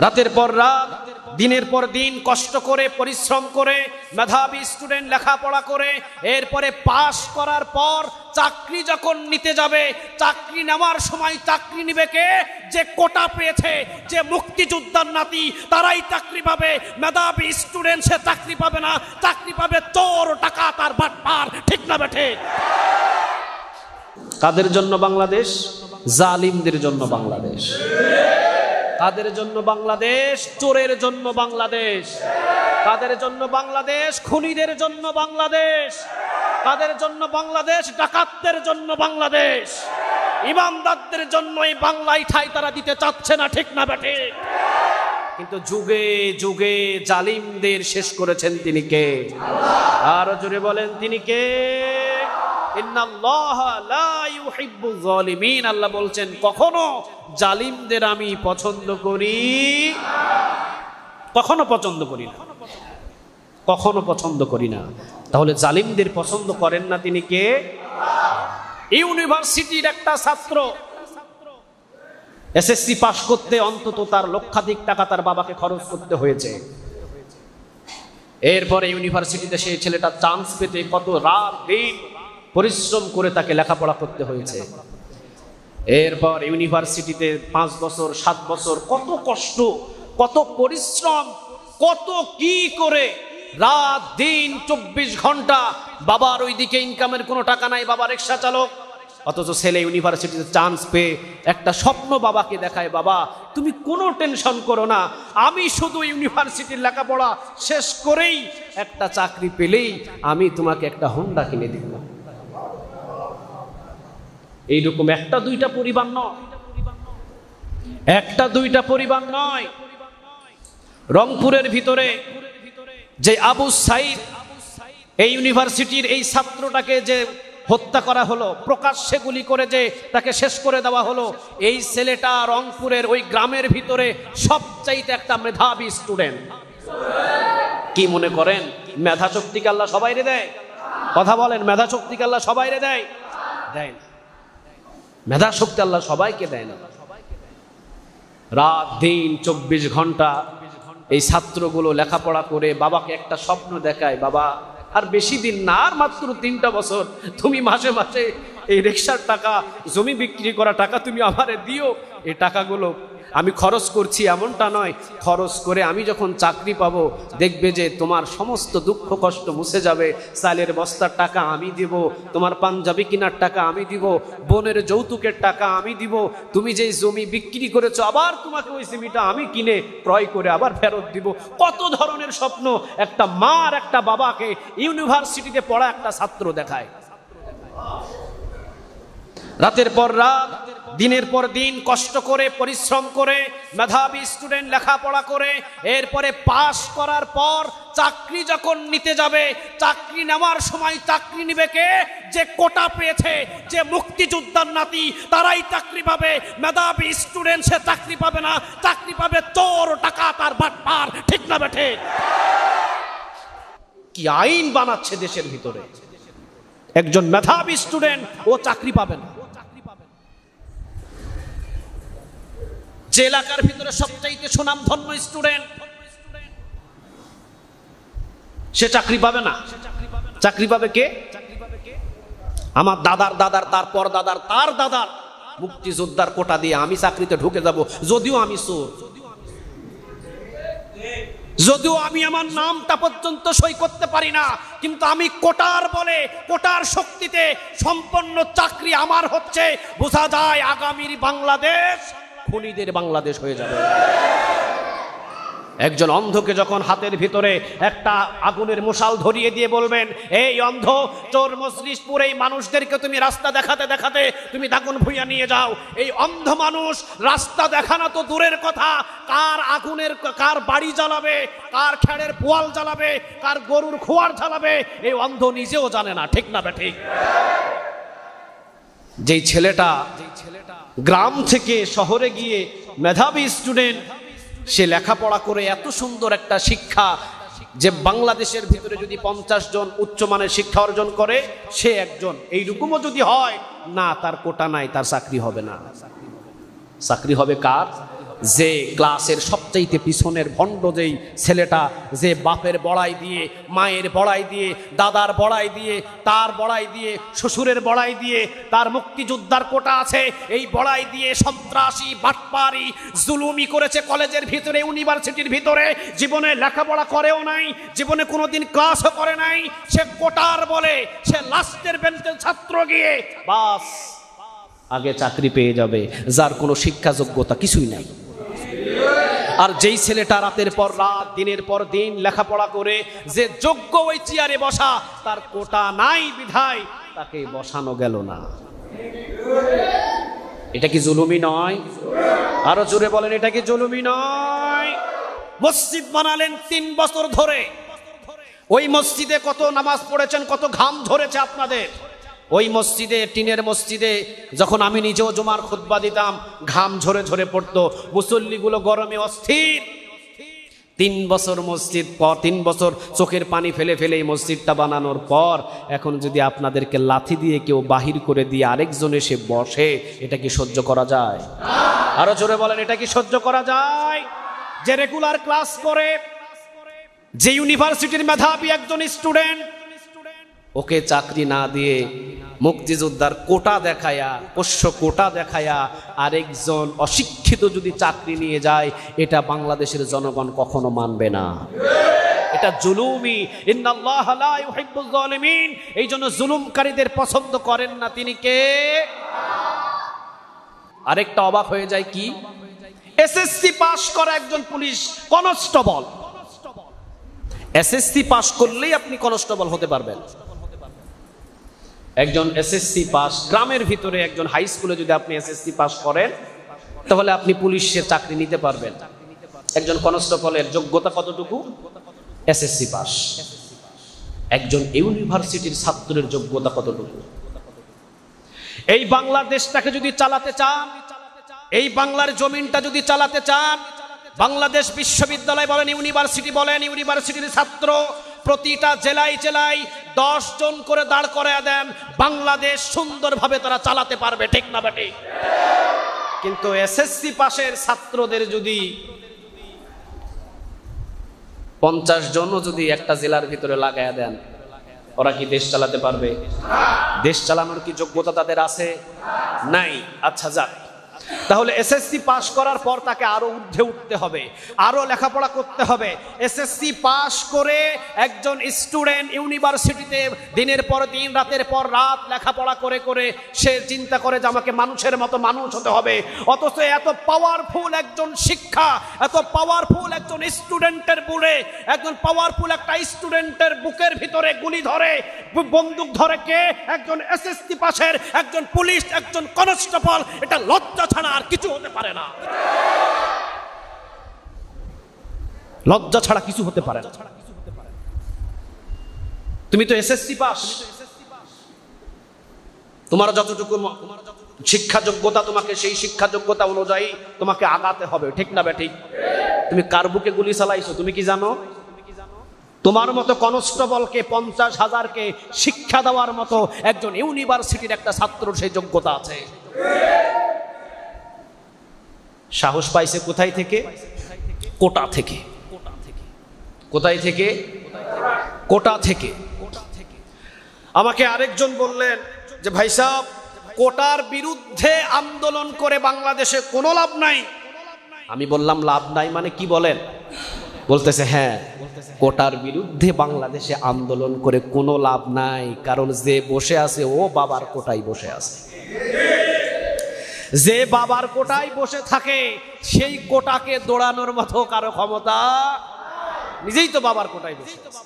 রাতের পর রাত দিনের পর দিন কষ্ট করে পরিশ্রম করে মেধাবী স্টুডেন্ট লেখাপড়া করে এরপরে পাশ করার পর চাকরি যখন নিতে যাবে, চাকরি নেওয়ার সময় চাকরি নিবে কে? যে কোটা পেয়েছে, যে মুক্তিযোদ্ধার নাতি তারাই চাকরি পাবে। মেধাবী স্টুডেন্ট সে চাকরি পাবে না, চাকরি পাবে চোর ডাকাত আর বাটপার। ঠিক না বেঠে? কাদের জন্য বাংলাদেশ? জালিমদের জন্য বাংলাদেশ। কাদের জন্য বাংলাদেশ? চোরের জন্য বাংলাদেশ। কাদের জন্য বাংলাদেশ? খুনিদের জন্য বাংলাদেশ। কাদের জন্য বাংলাদেশ? ডাকাতদের জন্য বাংলাদেশ। ইমানদারদের জন্য এই বাংলায় ঠাই তারা দিতে চাচ্ছে না। ঠিক না বেঠে? কিন্তু যুগে যুগে জালিমদের শেষ করেছেন তিনি কে? আরো জোরে বলেন তিনি কে? ইন্নাল্লাহা লা ইউহিব্বুয যালিমিন। আল্লাহ বলছেন কখনো জালিমদের আমি পছন্দ করি, কখনো পছন্দ করি না, কখনো পছন্দ করি না। তাহলে জালিমদের পছন্দ করেন না তিনি কে? ইউনিভার্সিটির একটা ছাত্র এসএসসি পাশ করতে অন্তত তার লক্ষাধিক টাকা তার বাবাকে খরচ করতে হয়েছে। এরপরে ইউনিভার্সিটিতে সেই ছেলেটা চান্স পেতে কত রাত দিন পরিশ্রম করে তাকে লেখাপড়া করতে হয়েছে। এরপর ইউনিভার্সিটিতে 5 বছর 7 বছর কত কষ্ট, কত পরিশ্রম, কত কি করে রাত দিন 24 ঘন্টা। বাবার ওইদিকে ইনকামের কোনো টাকা নাই, বাবা রিক্সা চালক। অথচ ছেলে ইউনিভার্সিটিতে চান্স পেয়ে একটা স্বপ্ন বাবাকে দেখায়, বাবা তুমি কোনো টেনশন করো না, আমি শুধু ইউনিভার্সিটির লেখাপড়া শেষ করেই একটা চাকরি পেলেই আমি তোমাকে একটা হোন্ডা কিনে দিব। এইরকম একটা দুইটা পরিবার নয়, একটা দুইটা পরিবার নয়। রংপুরের ভিতরে যে আবু সাইদ, এই ইউনিভার্সিটির এই ছাত্রটাকে যে হত্যা করা হলো, প্রকাশ্যে গুলি করে যে তাকে শেষ করে দেওয়া হলো, এই ছেলেটা রংপুরের ওই গ্রামের ভিতরে সবচাইতে একটা মেধাবী স্টুডেন্ট। কি মনে করেন মেধা শক্তিকে আল্লাহ সবাইরে দেয়? কথা বলেন, মেধা শক্তিকে আল্লাহ সবাইরে দেয়? দেয় না। মেধা শক্তি আল্লাহ সবাইকে দেয় না। রাত দিন 24 ঘন্টা এই ছাত্রগুলো লেখাপড়া করে বাবাকে একটা স্বপ্ন দেখায়, বাবা আর বেশি দিন না, আর মাত্র 3টা বছর, তুমি মাসে মাসে এই রিক্সার টাকা, জমি বিক্রি করা টাকা তুমি আমারে দিও। এই টাকাগুলো আমি খরচ করছি এমনটা নয়, খরচ করে আমি যখন চাকরি পাবো দেখবে যে তোমার সমস্ত দুঃখ কষ্ট মুছে যাবে। চালের বস্তার টাকা আমি দিব, তোমার পাঞ্জাবি কেনার টাকা আমি দিব, বোনের যৌতুকের টাকা আমি দিব, তুমি যেই জমি বিক্রি করেছো আবার তোমাকে ওই জমিটা আমি কিনে ক্রয় করে আবার ফেরত দিব। কত ধরনের স্বপ্ন একটা মার একটা বাবাকে ইউনিভার্সিটিতে পড়া একটা ছাত্র দেখায়। রাতের পর রাত দিনের পর দিন কষ্ট করে পরিশ্রম করে মেধাবী স্টুডেন্ট লেখাপড়া করে এরপরে পাশ করার পর চাকরি যখন নিতে যাবে, চাকরি নেওয়ার সময় চাকরি নিবে কে? যে কোটা পেয়েছে, যে মুক্তিযোদ্ধার নাতি তারাই চাকরি পাবে। মেধাবী স্টুডেন্ট সে চাকরি পাবে না, চাকরি পাবে চোর ডাকাত আর বাটপার। ঠিক না বেঠে? কি আইন বানাচ্ছে দেশের ভিতরে! একজন মেধাবী স্টুডেন্ট ও চাকরি পাবে না। যে এলাকার ভিতরে সবচাইতে সুনামধন্য স্টুডেন্ট সে চাকরি পাবে না। চাকরি পাবে কে? আমার দাদার দাদার তারপর দাদার তার দাদার মুক্তিযোদ্ধার কোটা দিয়ে আমি চাকরিতে ঢুকে যাব, যদিও আমি চোর, যদিও আমি আমার নামটা পর্যন্ত সই করতে পারি না, কিন্তু আমি কোটার বলে, কোটার শক্তিতে সম্পন্ন চাকরি আমার হচ্ছে। বোঝা যায় আগামীর বাংলাদেশ খুনিদের বাংলাদেশ হয়ে যাবে। একজন অন্ধকে যখন হাতের ভিতরে একটা আগুনের মশাল ধরিয়ে দিয়ে বলবেন, এই অন্ধ, চোর মজলিশপুর এই মানুষদেরকে তুমি রাস্তা দেখাতে দেখাতে তুমি দাগুন ভুইয়া নিয়ে যাও। এই অন্ধ মানুষ রাস্তা দেখানো তো দূরের কথা, কার আগুনের, কার বাড়ি জ্বালাবে, কার খেড়ের পোয়াল জ্বালাবে, কার গরুর খোয়ার জ্বালাবে, এই অন্ধ নিজেও জানে না। ঠিক না বেঠিক? যেই ছেলেটা গ্রাম থেকে শহরে গিয়ে মেধাবী স্টুডেন্ট, সে লেখাপড়া করে এত সুন্দর একটা শিক্ষা, যে বাংলাদেশের ভিতরে যদি 50 জন উচ্চমানের শিক্ষা অর্জন করে সে একজন, এইরকমও যদি হয় না, তার কোটা নাই, তার চাকরি হবে না। চাকরি হবে কার? যে ক্লাসের সবচাইতে পিছনের ভণ্ড যেই ছেলেটা, যে বাপের বড়াই দিয়ে, মায়ের বড়াই দিয়ে, দাদার বড়াই দিয়ে, তার বড়াই দিয়ে, শ্বশুরের বড়াই দিয়ে, তার মুক্তিযোদ্ধার কোটা আছে, এই বড়াই দিয়ে সন্ত্রাসী, বাটপারি, জুলুমি করেছে কলেজের ভিতরে, ইউনিভার্সিটির ভিতরে, জীবনে লেখাপড়া করেও নাই, জীবনে কোনোদিন ক্লাসও করে নাই, সে কোটার বলে সে লাস্টের বেঞ্চের ছাত্র গিয়ে বাস আগে চাকরি পেয়ে যাবে, যার কোনো শিক্ষা যোগ্যতা কিছুই নাই। আর যেই ছেলেটা রাতের পর রাত, দিনের পর দিন লেখাপড়া করে যে যোগ্য ওই চেয়ারে বসা, তার কোটা নাই বিধায় তাকে বসানো গেল না। এটা কি জুলুমি নয়? আরো জোরে বলেন, এটা কি জুলুমি নয়? মসজিদ বানালেন 3 বছর ধরে, ওই মসজিদে কত নামাজ পড়েছেন, কত ঘাম ঝরেছে আপনাদের। ওই মসজিদে, টিনের মসজিদে যখন আমি নিজেও জুমার খুতবা দিতাম, ঘাম ঝরে ঝরে পড়তো, মুসল্লিগুলো গরমে অস্থির। 3 বছর মসজিদ পর, 3 বছর চোখের পানি ফেলে ফেলে এই মসজিদটা বানানোর পর এখন যদি আপনাদেরকে লাথি দিয়ে কেউ বাহির করে দিয়ে আরেকজন এসে বসে, এটা কি সহ্য করা যায়? আরো জোরে বলেন, এটা কি সহ্য করা যায়? যে রেগুলার ক্লাস করে, যে ইউনিভার্সিটির মেধাবী একজন স্টুডেন্ট, ওকে চাকরি না দিয়ে মুক্তিযোদ্ধার কোটা দেখায়া, পোষ্য কোটা দেখায়া আরেকজন অশিক্ষিত যদি চাকরি নিয়ে যায়, এটা বাংলাদেশের জনগণ কখনো মানবে না। এটা জুলুমি। ইন্নাল্লাহা লা ইউহিব্বুয যালিমিন। এই জন্য জুলুমকারীদের পছন্দ করেন না তিনি কে? আরেকটা অবাক হয়ে যায় কি, এসএসসি পাস করা একজন পুলিশ কনস্টেবল, এসএসসি পাস করলেই আপনি কনস্টেবল হতে পারবেন। একজন এসএসসি পাস, গ্রামের ভিতরে একজন হাই স্কুলে যদি আপনি এসএসসি পাস করেন, তাহলে আপনি পুলিশের চাকরি নিতে পারবেন। একজন কনস্টেবলের যোগ্যতা কতটুকু? SSC pass. একজন ইউনিভার্সিটির ছাত্রের যোগ্যতা কতটুকু? এই বাংলাদেশটাকে যদি চালাতে চান, এই বাংলার জমিনটা যদি চালাতে চান, বাংলাদেশ বিশ্ববিদ্যালয় বলেন, ইউনিভার্সিটি বলেন, ইউনিভার্সিটির ছাত্র প্রতিটা জেলায় জেলায় 10 জন করে দাঁড় করায় দেন, বাংলাদেশ সুন্দরভাবে তারা চালাতে পারবে, ঠিক না বেটি? কিন্তু এসএসসি পাশের ছাত্রদের যদি 50 জনও যদি একটা জেলার ভিতরে লাগায়া দেন, ওরা কি দেশ চালাতে পারবে? দেশ চালানোর কি যোগ্যতা তাদের আছে? নাই। আচ্ছা যাক, তাহলে এসএসসি পাস করার পর তাকে আরো ঊর্ধ্বে উঠতে হবে, আরো লেখাপড়া করতে হবে। এসএসসি পাস করে একজন স্টুডেন্ট ইউনিভার্সিটিতে দিনের পর দিন, রাতের পর রাত লেখাপড়া করে করে সে চিন্তা করে যে আমাকে মানুষের মতো মানুষ হতে হবে। অথচ এত পাওয়ারফুল একজন শিক্ষা, এত পাওয়ারফুল একজন স্টুডেন্টের বুড়ে, একজন পাওয়ারফুল একটা স্টুডেন্টের বুকের ভিতরে গুলি ধরে, বন্দুক ধরে কে? একজন এসএসসি পাশের একজন পুলিশ, একজন কনস্টেবল। এটা লজ্জা ছাড়া আর কিছু হতে পারে না, লজ্জা ছাড়া কিছু হতে পারে না। তুমি তো এসএসসি পাস, তোমার যতটুকু শিক্ষা যোগ্যতা, তোমাকে সেই শিক্ষা যোগ্যতা অনুযায়ী তোমাকে আগাতে হবে, ঠিক না বেঠিক? তুমি কার বুকে গুলি চালাইছো তুমি কি জানো? তোমার মতো কনস্টেবলকে 50,000কে শিক্ষা দেওয়ার মতো একজন ইউনিভার্সিটির একটা ছাত্রর সেই যোগ্যতা আছে। সাহস পাইছে কোথায় থেকে? কোটা থেকে। কোথায় থেকে? কোটা থেকে। আমাকে আরেকজন বললেন যে ভাই সাহেব, কোটার বিরুদ্ধে আন্দোলন করে বাংলাদেশে কোনো লাভ নাই। আমি বললাম লাভ নাই মানে কি বলেন? বলতেছে হ্যাঁ, কোটার বিরুদ্ধে বাংলাদেশে আন্দোলন করে কোনো লাভ নাই, কারণ যে বসে আছে ও বাবার কোটায় বসে আছে। যে বাবার কোটায় বসে থাকে সেই কোটাকে দৌড়ানোর মতো কারো ক্ষমতা, নিজেই তো বাবার কোটায় বসে আছে।